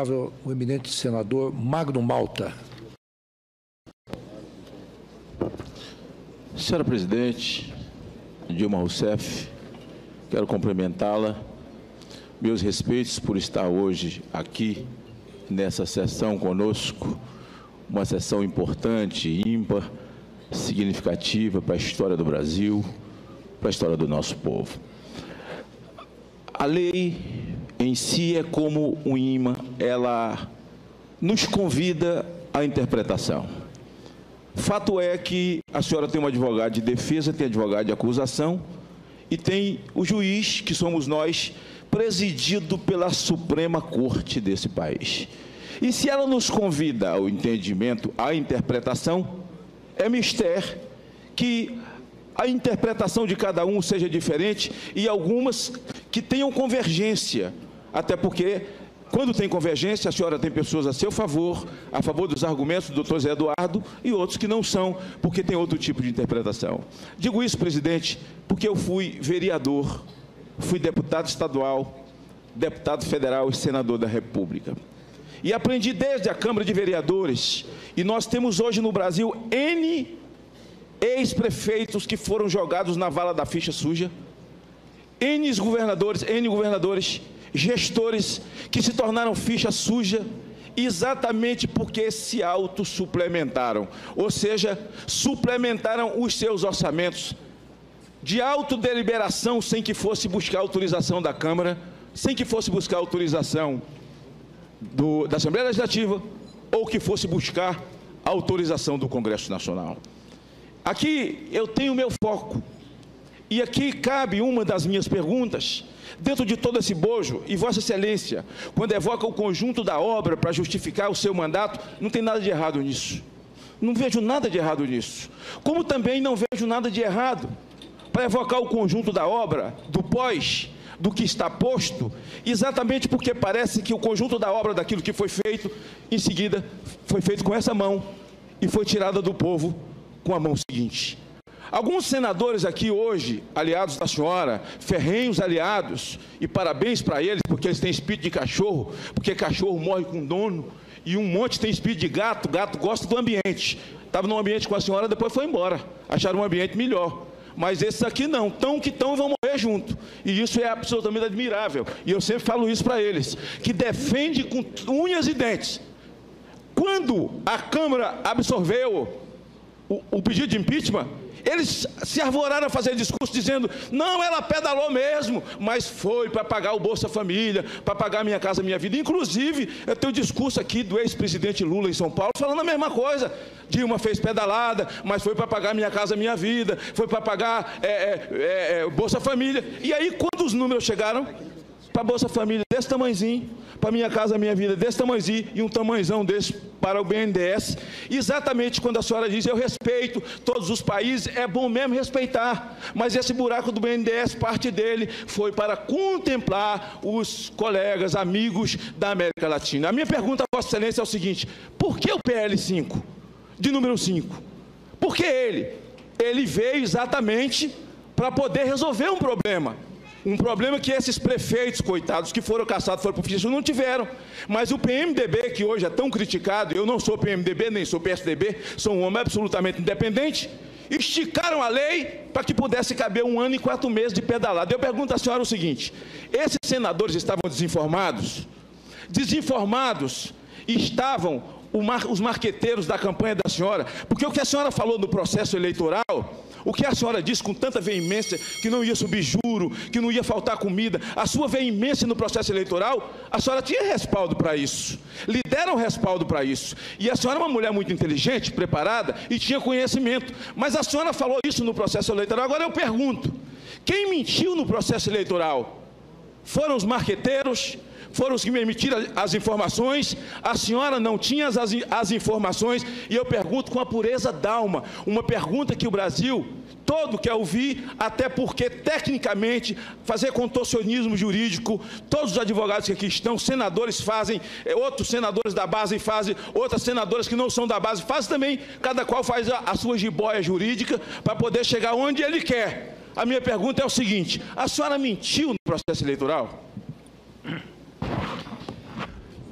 o eminente senador Magno Malta. Senhora presidente, Dilma Rousseff, quero cumprimentá-la. Meus respeitos por estar hoje aqui nessa sessão conosco, uma sessão importante, ímpar, significativa para a história do Brasil, para a história do nosso povo. A lei em si é como um imã, ela nos convida à interpretação. Fato é que a senhora tem um advogado de defesa, tem advogado de acusação e tem o juiz, que somos nós, presidido pela Suprema Corte desse país. E se ela nos convida ao entendimento, à interpretação, é mister que a interpretação de cada um seja diferente e algumas que tenham convergência, até porque, quando tem convergência, a senhora tem pessoas a seu favor, a favor dos argumentos do doutor Zé Eduardo, e outros que não são, porque tem outro tipo de interpretação. Digo isso, presidente, porque eu fui vereador, fui deputado estadual, deputado federal e senador da República. E aprendi desde a Câmara de Vereadores, e nós temos hoje no Brasil N ex-prefeitos que foram jogados na vala da ficha suja, N governadores, gestores que se tornaram ficha suja exatamente porque se autossuplementaram, ou seja, suplementaram os seus orçamentos de autodeliberação sem que fosse buscar autorização da Câmara, sem que fosse buscar autorização da Assembleia Legislativa ou que fosse buscar a autorização do Congresso Nacional. Aqui eu tenho meu foco e aqui cabe uma das minhas perguntas. Dentro de todo esse bojo, e Vossa Excelência, quando evoca o conjunto da obra para justificar o seu mandato, não tem nada de errado nisso. Não vejo nada de errado nisso. Como também não vejo nada de errado para evocar o conjunto da obra, do pós, do que está posto, exatamente porque parece que o conjunto da obra daquilo que foi feito, em seguida, foi feito com essa mão e foi tirada do povo com a mão seguinte. Alguns senadores aqui hoje, aliados da senhora, ferrenhos aliados, e parabéns para eles, porque eles têm espírito de cachorro, porque cachorro morre com dono, e um monte tem espírito de gato, gato gosta do ambiente. Estava num ambiente com a senhora, depois foi embora, acharam um ambiente melhor. Mas esses aqui não, tão que tão vão morrer junto. E isso é absolutamente admirável. E eu sempre falo isso para eles, que defende com unhas e dentes. Quando a Câmara absorveu o pedido de impeachment, eles se arvoraram a fazer discurso dizendo, não, ela pedalou mesmo, mas foi para pagar o Bolsa Família, para pagar Minha Casa Minha Vida. Inclusive, eu tenho um discurso aqui do ex-presidente Lula em São Paulo, falando a mesma coisa. Dilma fez pedalada, mas foi para pagar Minha Casa Minha Vida, foi para pagar Bolsa Família. E aí, quando os números chegaram, para Bolsa Família desse tamanhozinho, para Minha Casa Minha Vida desse tamanhozinho e um tamanhozão desse para o BNDES, exatamente quando a senhora diz, eu respeito todos os países, é bom mesmo respeitar, mas esse buraco do BNDES, parte dele foi para contemplar os colegas, amigos da América Latina. A minha pergunta a Vossa Excelência é o seguinte, por que o PL 5, de número 5? Por que ele? Ele veio exatamente para poder resolver um problema que esses prefeitos, coitados, que foram caçados, foram para o justiça, não tiveram. Mas o PMDB, que hoje é tão criticado, eu não sou PMDB, nem sou PSDB, sou um homem absolutamente independente, esticaram a lei para que pudesse caber 1 ano e 4 meses de pedalada. Eu pergunto à senhora o seguinte, esses senadores estavam desinformados? Desinformados estavam os marqueteiros da campanha da senhora, porque o que a senhora falou no processo eleitoral, o que a senhora disse com tanta veemência, que não ia subir juro, que não ia faltar comida, a sua veemência no processo eleitoral, a senhora tinha respaldo para isso, lhe deram respaldo para isso, e a senhora é uma mulher muito inteligente, preparada, e tinha conhecimento, mas a senhora falou isso no processo eleitoral. Agora eu pergunto, quem mentiu no processo eleitoral? Foram os marqueteiros? Foram os que me emitiram as informações? A senhora não tinha as informações, e eu pergunto com a pureza d'alma, uma pergunta que o Brasil todo quer ouvir, até porque, tecnicamente, fazer contorcionismo jurídico, todos os advogados que aqui estão, senadores fazem, outros senadores da base fazem, outras senadoras que não são da base fazem também, cada qual faz a sua jiboia jurídica para poder chegar onde ele quer. A minha pergunta é o seguinte, a senhora mentiu no processo eleitoral?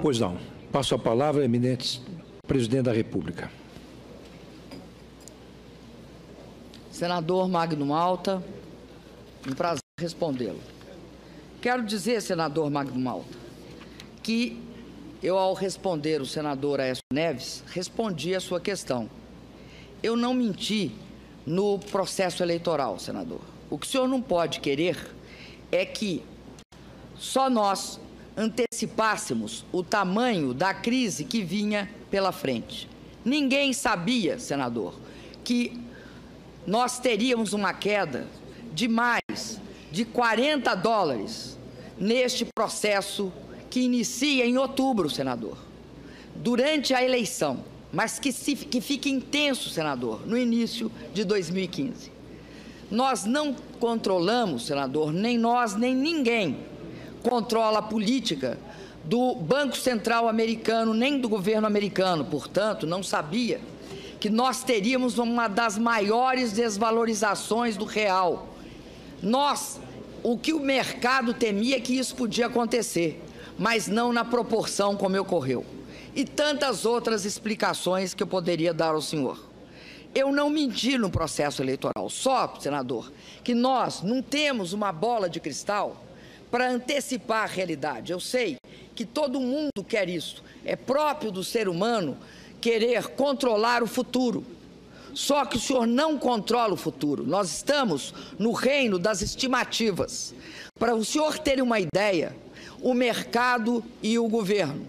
Pois não. Passo a palavra ao eminente presidente da República. Senador Magno Malta, um prazer respondê-lo. Quero dizer, senador Magno Malta, que eu, ao responder o senador Aécio Neves, respondi a sua questão. Eu não menti no processo eleitoral, senador. O que o senhor não pode querer é que só nós antecipássemos o tamanho da crise que vinha pela frente. Ninguém sabia, senador, que nós teríamos uma queda de mais de 40 dólares neste processo que inicia em outubro, senador, durante a eleição, mas que fique intenso, senador, no início de 2015. Nós não controlamos, senador, nem nós, nem ninguém controla a política do Banco Central americano, nem do governo americano. Portanto, não sabia que nós teríamos uma das maiores desvalorizações do real. O que o mercado temia é que isso podia acontecer, mas não na proporção como ocorreu. E tantas outras explicações que eu poderia dar ao senhor. Eu não menti no processo eleitoral, só, senador, que nós não temos uma bola de cristal para antecipar a realidade. Eu sei que todo mundo quer isso, é próprio do ser humano querer controlar o futuro. Só que o senhor não controla o futuro. Nós estamos no reino das estimativas. Para o senhor ter uma ideia, o mercado e o governo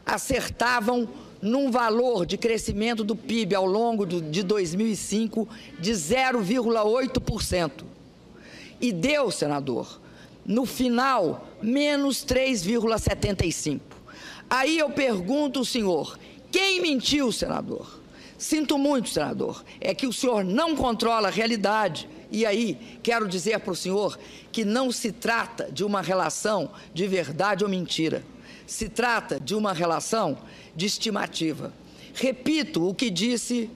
acertavam num valor de crescimento do PIB ao longo de 2005 de 0,8%. E deu, senador, no final, menos 3,75%. Aí eu pergunto ao senhor, quem mentiu, senador? Sinto muito, senador, é que o senhor não controla a realidade. E aí, quero dizer para o senhor que não se trata de uma relação de verdade ou mentira. Se trata de uma relação de estimativa. Repito o que disse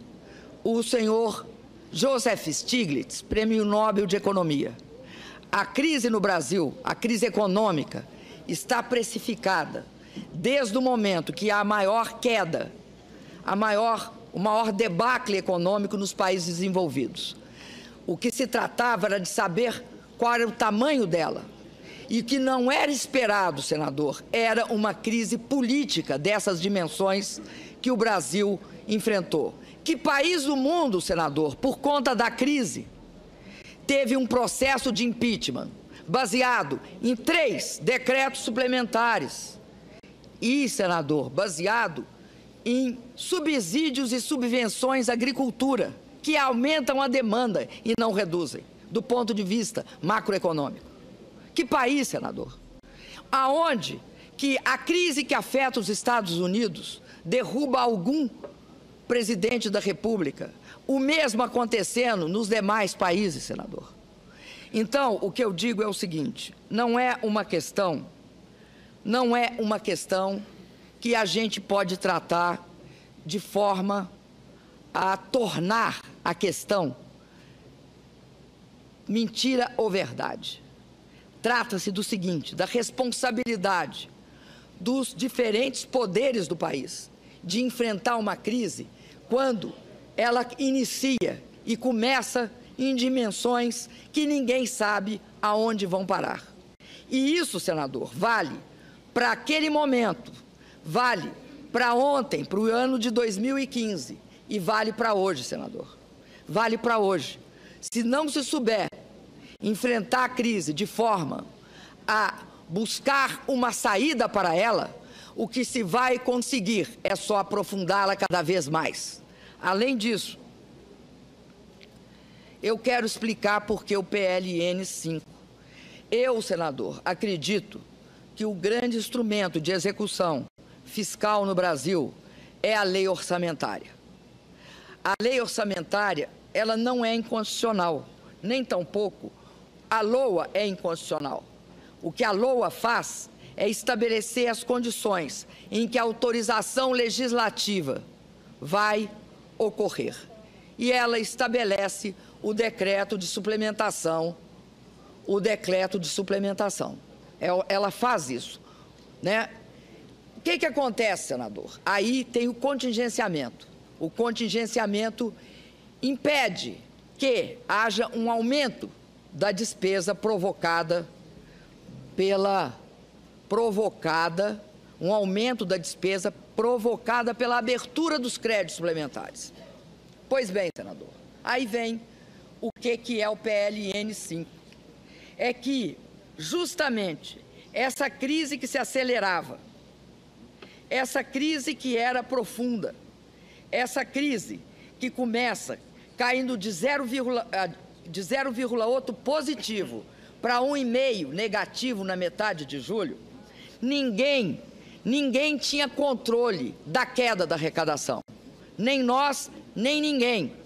o senhor Joseph Stiglitz, Prêmio Nobel de Economia. A crise no Brasil, a crise econômica, está precificada desde o momento que há a maior queda, o maior debacle econômico nos países desenvolvidos. O que se tratava era de saber qual era o tamanho dela. E o que não era esperado, senador, era uma crise política dessas dimensões que o Brasil enfrentou. Que país do mundo, senador, por conta da crise, teve um processo de impeachment baseado em 3 decretos suplementares e, senador, baseado em subsídios e subvenções à agricultura, que aumentam a demanda e não reduzem, do ponto de vista macroeconômico. Que país, senador? Aonde que a crise que afeta os Estados Unidos derruba algum presidente da República, o mesmo acontecendo nos demais países, senador. Então, o que eu digo é o seguinte, não é uma questão que a gente pode tratar de forma a tornar a questão mentira ou verdade. Trata-se do seguinte, da responsabilidade dos diferentes poderes do país de enfrentar uma crise quando ela inicia e começa em dimensões que ninguém sabe aonde vão parar. E isso, senador, vale para aquele momento, vale para ontem, para o ano de 2015 e vale para hoje, senador. Vale para hoje. Se não se souber enfrentar a crise de forma a buscar uma saída para ela, o que se vai conseguir é só aprofundá-la cada vez mais. Além disso, eu quero explicar por que o PLN 5. Eu, senador, acredito que o grande instrumento de execução fiscal no Brasil é a lei orçamentária. A lei orçamentária, ela não é inconstitucional, nem tampouco a LOA é inconstitucional. O que a LOA faz é estabelecer as condições em que a autorização legislativa vai ocorrer. E ela estabelece o decreto de suplementação. Ela faz isso, né? O que acontece, senador? Aí tem o contingenciamento. O contingenciamento impede que haja um aumento da despesa um aumento da despesa provocada pela abertura dos créditos suplementares. Pois bem, senador, aí vem o que é o PLN 5. É que, justamente, essa crise que se acelerava, essa crise que era profunda, essa crise que começa caindo de 0,8 positivo para 1,5 negativo na metade de julho, ninguém tinha controle da queda da arrecadação. Nem nós, nem ninguém.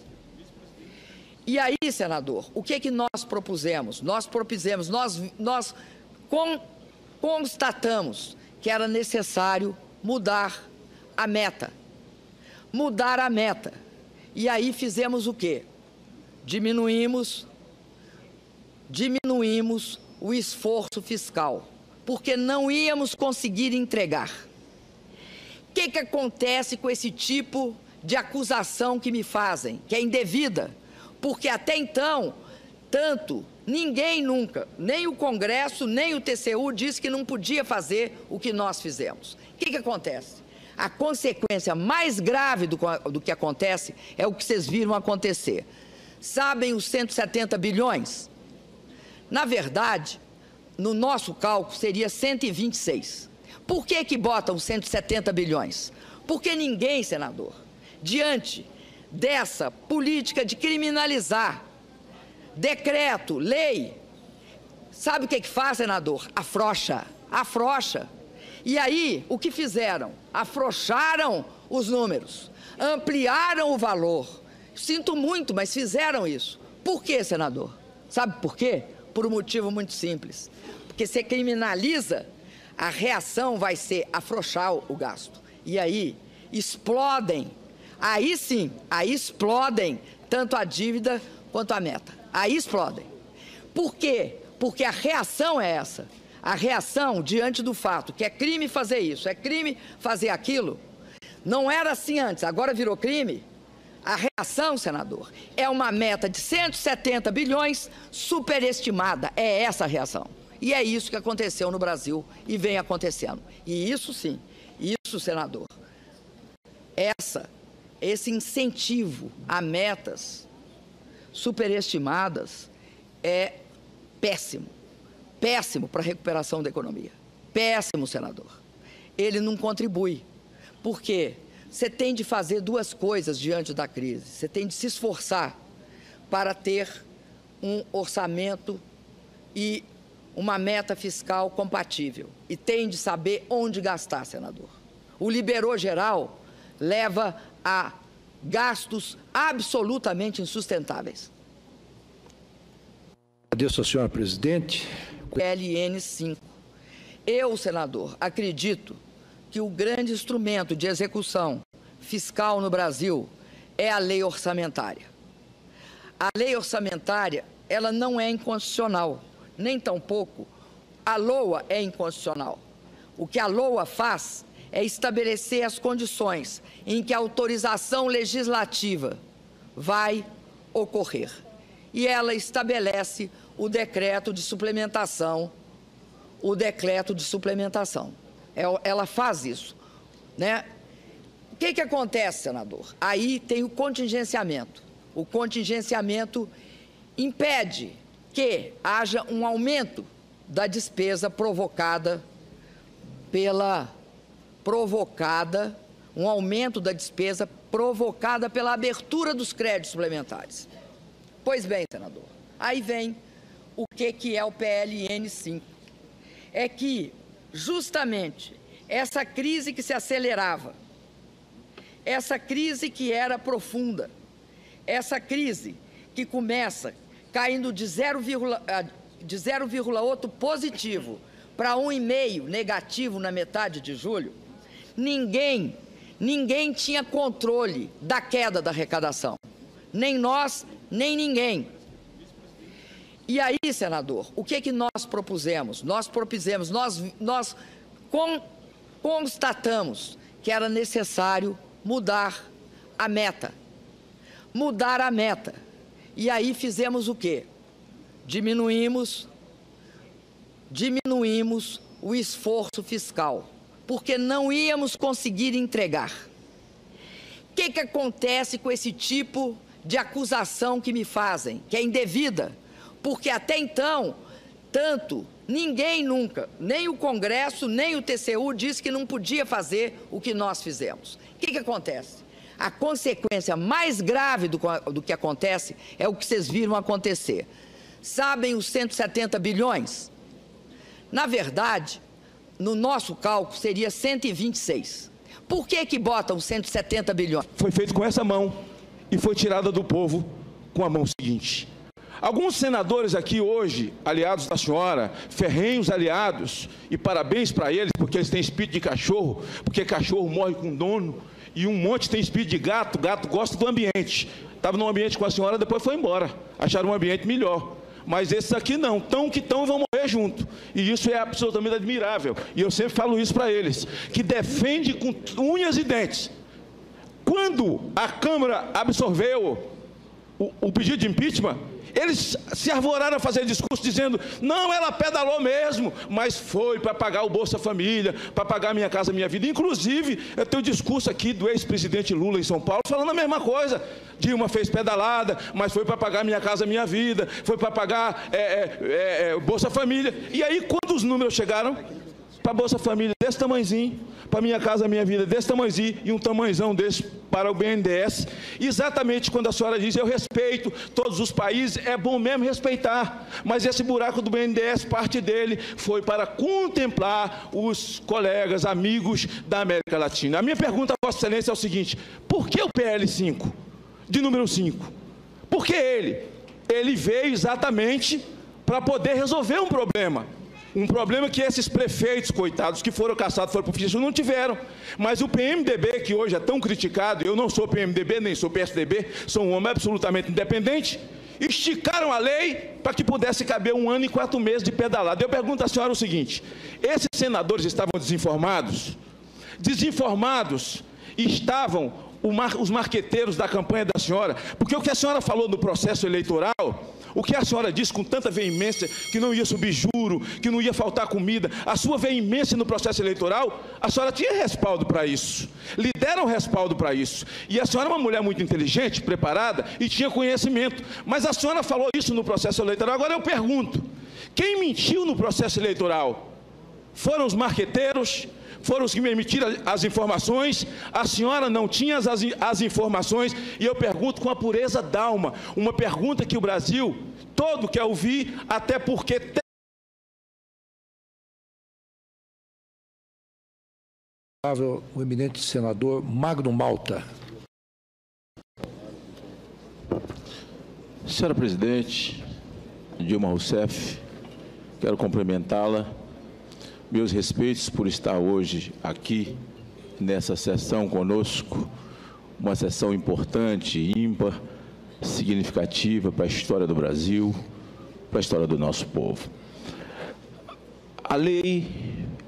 E aí, senador, o que nós propusemos? Nós constatamos que era necessário mudar a meta. E aí fizemos o quê? Diminuímos o esforço fiscal, porque não íamos conseguir entregar. O que acontece com esse tipo de acusação que me fazem, que é indevida? Porque até então, ninguém nunca, nem o Congresso, nem o TCU, disse que não podia fazer o que nós fizemos. O que acontece? A consequência mais grave do que acontece é o que vocês viram acontecer. Sabem os 170 bilhões? Na verdade, no nosso cálculo, seria 126. Por que botam 170 bilhões? Porque ninguém, senador, diante dessa política de criminalizar, decreto, lei, sabe o que faz, senador? Afrouxa. E aí, o que fizeram? Afrouxaram os números, ampliaram o valor. Sinto muito, mas fizeram isso. Por quê, senador? Sabe por quê? Por um motivo muito simples. Porque se criminaliza, a reação vai ser afrouxar o gasto. E aí, explodem. Aí sim, explodem tanto a dívida quanto a meta. Aí explodem. Por quê? Porque a reação é essa. A reação diante do fato que é crime fazer isso, é crime fazer aquilo. Não era assim antes, agora virou crime. A reação, senador, é uma meta de 170 bilhões superestimada. É essa a reação. E é isso que aconteceu no Brasil e vem acontecendo. E isso sim, senador, esse incentivo a metas superestimadas é péssimo. Péssimo para a recuperação da economia. Péssimo, senador. Ele não contribui. Por quê? Você tem de fazer duas coisas diante da crise. Você tem de se esforçar para ter um orçamento e uma meta fiscal compatível. E tem de saber onde gastar, senador. O liberou geral leva a gastos absolutamente insustentáveis. Agradeço ao senhor presidente. PLN 5. Eu, senador, acredito que o grande instrumento de execução fiscal no Brasil é a lei orçamentária. A lei orçamentária, ela não é inconstitucional, nem tampouco a LOA é inconstitucional. O que a LOA faz é estabelecer as condições em que a autorização legislativa vai ocorrer. E ela estabelece o decreto de suplementação. Ela faz isso, né? O que acontece, senador? Aí tem o contingenciamento. O contingenciamento impede que haja um aumento da despesa um aumento da despesa provocada pela abertura dos créditos suplementares. Pois bem, senador, aí vem o que é o PLN 5. É que, justamente, essa crise que se acelerava, essa crise que era profunda, essa crise que começa caindo de 0,8 positivo para 1,5 negativo na metade de julho, ninguém tinha controle da queda da arrecadação. Nem nós, nem ninguém. E aí, senador, o que nós propusemos? Nós constatamos que era necessário mudar a meta. Mudar a meta. E aí fizemos o quê? Diminuímos o esforço fiscal, porque não íamos conseguir entregar. O que acontece com esse tipo de acusação que me fazem, que é indevida? Porque até então, ninguém nunca, nem o Congresso, nem o TCU, disse que não podia fazer o que nós fizemos. O que acontece? A consequência mais grave do que acontece é o que vocês viram acontecer. Sabem os 170 bilhões? Na verdade, no nosso cálculo, seria 126. Por que botam 170 bilhões? Foi feito com essa mão e foi tirada do povo com a mão seguinte. Alguns senadores aqui hoje, aliados da senhora, ferrenhos aliados, e parabéns para eles, porque eles têm espírito de cachorro, porque cachorro morre com dono, e um monte tem espírito de gato, gato gosta do ambiente. Estava num ambiente com a senhora, depois foi embora, acharam um ambiente melhor. Mas esses aqui não, tão e vão morrer junto. E isso é absolutamente admirável. E eu sempre falo isso para eles, que defende com unhas e dentes. Quando a Câmara absorveu o pedido de impeachment, eles se arvoraram a fazer discurso dizendo, não, ela pedalou mesmo, mas foi para pagar o Bolsa Família, para pagar Minha Casa Minha Vida. Inclusive, eu tenho discurso aqui do ex-presidente Lula em São Paulo, falando a mesma coisa. Dilma fez pedalada, mas foi para pagar Minha Casa Minha Vida, foi para pagar Bolsa Família. E aí, quando os números chegaram, para a Bolsa Família desse tamanhozinho, para Minha Casa Minha Vida desse tamanhozinho e um tamanhozão desse para o BNDES, exatamente quando a senhora diz, eu respeito todos os países, é bom mesmo respeitar, mas esse buraco do BNDES, parte dele foi para contemplar os colegas, amigos da América Latina. A minha pergunta a Vossa Excelência é o seguinte, por que o PL 5, de número 5? Por que ele? Ele veio exatamente para poder resolver um problema que esses prefeitos, coitados, que foram caçados, foram para o fisco, não tiveram. Mas o PMDB, que hoje é tão criticado, eu não sou PMDB, nem sou PSDB, sou um homem absolutamente independente, esticaram a lei para que pudesse caber 1 ano e 4 meses de pedalada. Eu pergunto à senhora o seguinte, esses senadores estavam desinformados? Desinformados estavam os marqueteiros da campanha da senhora, porque o que a senhora falou no processo eleitoral, o que a senhora disse com tanta veemência, que não ia subir juro, que não ia faltar comida, a sua veemência no processo eleitoral, a senhora tinha respaldo para isso, lhe deram respaldo para isso, e a senhora é uma mulher muito inteligente, preparada, e tinha conhecimento, mas a senhora falou isso no processo eleitoral. Agora eu pergunto, quem mentiu no processo eleitoral? Foram os marqueteiros? Foram os que me emitiram as informações? A senhora não tinha as informações, e eu pergunto com a pureza d'alma, uma pergunta que o Brasil todo quer ouvir, até porque O eminente senador Magno Malta. Senhora presidente, Dilma Rousseff, quero cumprimentá-la. Meus respeitos por estar hoje aqui, nessa sessão conosco, uma sessão importante, ímpar, significativa para a história do Brasil, para a história do nosso povo. A lei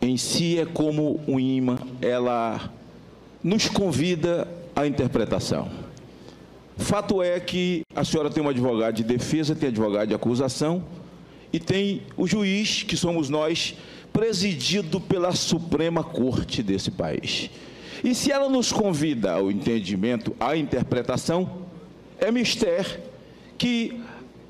em si é como um imã, ela nos convida à interpretação. Fato é que a senhora tem um advogado de defesa, tem advogado de acusação e tem o juiz, que somos nós, presidido pela Suprema Corte desse país. E se ela nos convida ao entendimento, à interpretação, é mister que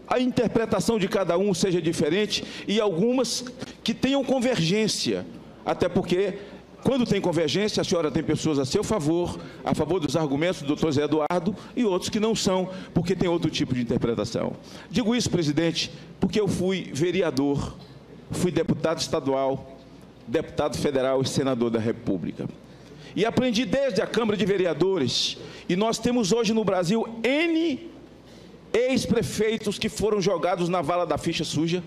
a interpretação de cada um seja diferente e algumas que tenham convergência, até porque, quando tem convergência, a senhora tem pessoas a seu favor, a favor dos argumentos do doutor Zé Eduardo, e outros que não são, porque tem outro tipo de interpretação. Digo isso, presidente, porque eu fui vereador, fui deputado estadual, deputado federal e senador da República. E aprendi desde a Câmara de Vereadores, e nós temos hoje no Brasil N ex-prefeitos que foram jogados na vala da ficha suja,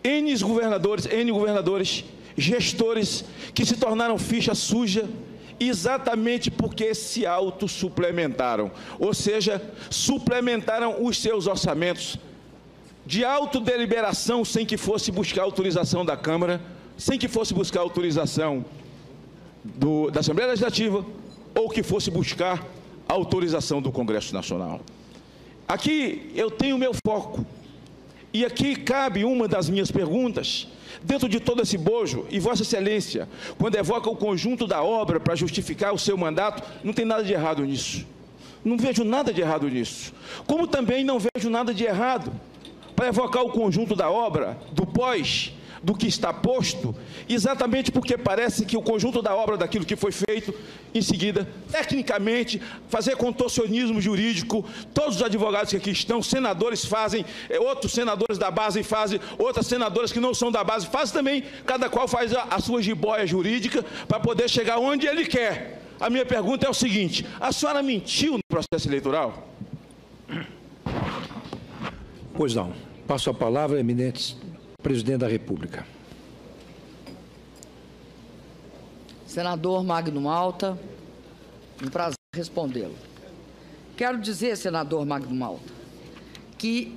N governadores, gestores que se tornaram ficha suja, exatamente porque se autossuplementaram, ou seja, suplementaram os seus orçamentos de autodeliberação sem que fosse buscar autorização da Câmara, sem que fosse buscar autorização da Assembleia Legislativa ou que fosse buscar a autorização do Congresso Nacional. Aqui eu tenho meu foco, e aqui cabe uma das minhas perguntas, dentro de todo esse bojo, e Vossa Excelência, quando evoca o conjunto da obra para justificar o seu mandato, não tem nada de errado nisso. Não vejo nada de errado nisso. Como também não vejo nada de errado para evocar o conjunto da obra, do pós, do que está posto, exatamente porque parece que o conjunto da obra daquilo que foi feito, em seguida, tecnicamente, fazer contorcionismo jurídico, todos os advogados que aqui estão, senadores fazem, outros senadores da base fazem, outras senadoras que não são da base fazem também, cada qual faz a sua jiboia jurídica para poder chegar onde ele quer. A minha pergunta é o seguinte: a senhora mentiu no processo eleitoral? Pois não. Passo a palavra ao eminente presidente da República. Senador Magno Malta, um prazer respondê-lo. Quero dizer, senador Magno Malta, que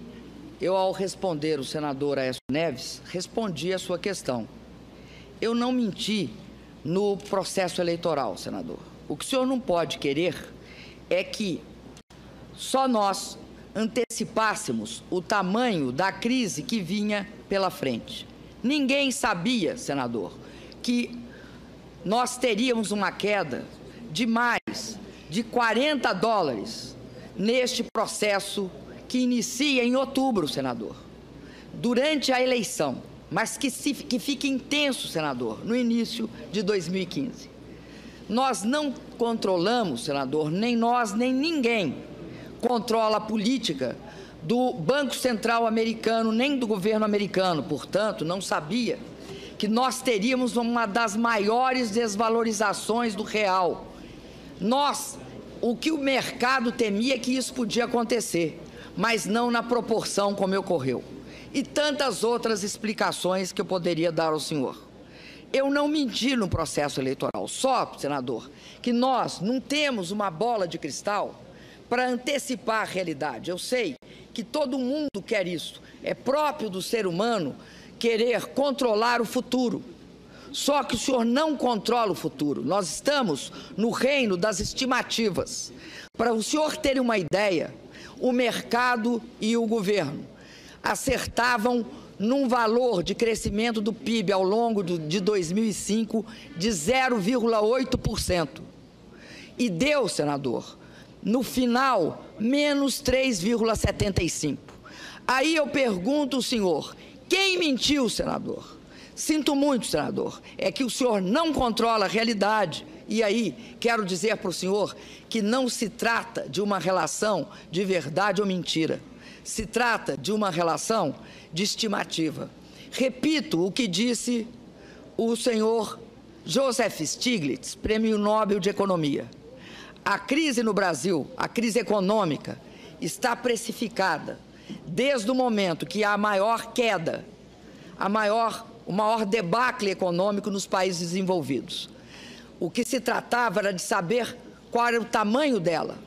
eu, ao responder o senador Aécio Neves, respondi a sua questão. Eu não menti no processo eleitoral, senador. O que o senhor não pode querer é que só nós antecipássemos o tamanho da crise que vinha pela frente. Ninguém sabia, senador, que nós teríamos uma queda de mais de $40 neste processo que inicia em outubro, senador, durante a eleição, mas que fique intenso, senador, no início de 2015. Nós não controlamos, senador, nem nós, nem ninguém controla a política do Banco Central americano, nem do governo americano. Portanto, não sabia que nós teríamos uma das maiores desvalorizações do real. O que o mercado temia é que isso podia acontecer, mas não na proporção como ocorreu. E tantas outras explicações que eu poderia dar ao senhor. Eu não menti no processo eleitoral, só, senador, que nós não temos uma bola de cristal para antecipar a realidade. Eu sei que todo mundo quer isso. É próprio do ser humano querer controlar o futuro. Só que o senhor não controla o futuro. Nós estamos no reino das estimativas. Para o senhor ter uma ideia, o mercado e o governo acertavam num valor de crescimento do PIB ao longo de 2005 de 0,8%. E deu, senador, no final, menos 3,75%. Aí eu pergunto ao senhor, quem mentiu, senador? Sinto muito, senador, é que o senhor não controla a realidade. E aí, quero dizer para o senhor que não se trata de uma relação de verdade ou mentira. Se trata de uma relação de estimativa. Repito o que disse o senhor Joseph Stiglitz, Prêmio Nobel de Economia. A crise no Brasil, a crise econômica, está precificada desde o momento que há a maior queda, o maior debacle econômico nos países desenvolvidos. O que se tratava era de saber qual era o tamanho dela.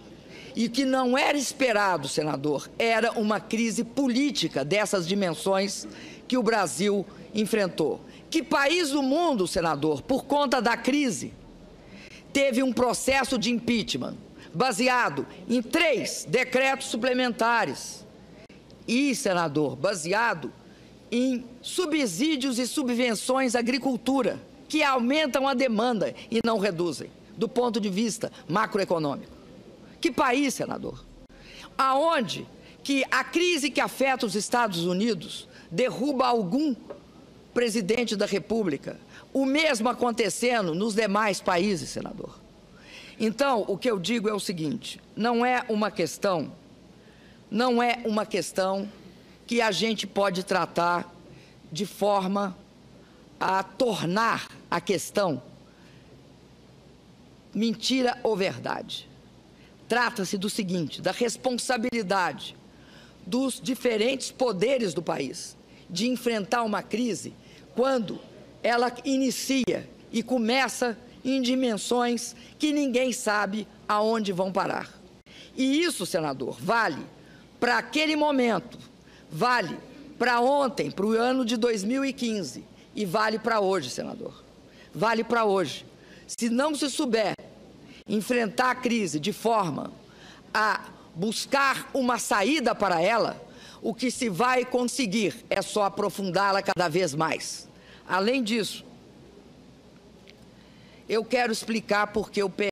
E o que não era esperado, senador, era uma crise política dessas dimensões que o Brasil enfrentou. Que país do mundo, senador, por conta da crise, teve um processo de impeachment baseado em 3 decretos suplementares e, senador, baseado em subsídios e subvenções à agricultura, que aumentam a demanda e não reduzem, do ponto de vista macroeconômico. Que país, senador? Aonde que a crise que afeta os Estados Unidos derruba algum presidente da República, o mesmo acontecendo nos demais países, senador. Então, o que eu digo é o seguinte, não é uma questão que a gente pode tratar de forma a tornar a questão mentira ou verdade. Trata-se do seguinte, da responsabilidade dos diferentes poderes do país de enfrentar uma crise quando ela inicia e começa em dimensões que ninguém sabe aonde vão parar. E isso, senador, vale para aquele momento, vale para ontem, para o ano de 2015 e vale para hoje, senador. Vale para hoje. Se não se souber enfrentar a crise de forma a buscar uma saída para ela, o que se vai conseguir é só aprofundá-la cada vez mais. Além disso, eu quero explicar por que o